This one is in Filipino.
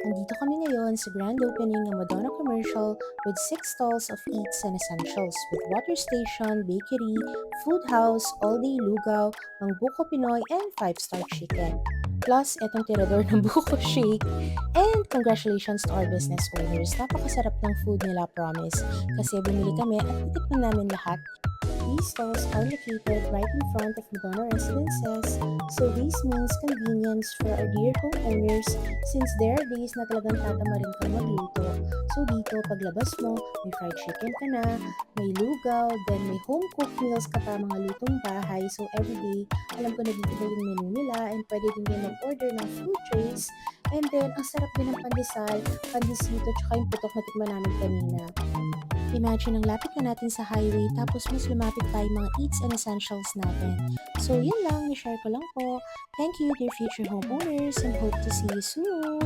Andito kami ngayon sa grand opening ng Madonna Commercial with 6 stalls of eats and essentials with water station, bakery, food house, all-day lugaw, Mang Buko Pinoy, and 5-star chicken. Plus, etong tirador ng buko shake. And congratulations to our business owners. Napakasarap ng food nila, promise. Kasi bumili kami at titikman namin lahat. These stalls are located right in front of Madonna Residences, so this means convenience for our dear homeowners since there are days na talagang tatamarin kang magluto. So dito, paglabas mo, may fried chicken ka na, may lugaw, then may home-cooked meals ka pa, mga lutong bahay. So everyday, alam ko na dito na yung menu nila and pwede din kayo mag-order ng food trays. And then, ang sarap din ng pandesal, pandesito, tsaka yung putok na tikman namin kanina. Imagine ang lapit na natin sa highway tapos mas lumapit pa yung mga eats and essentials natin. So yun lang, ni-share ko lang po. Thank you dear future homeowners and hope to see you soon!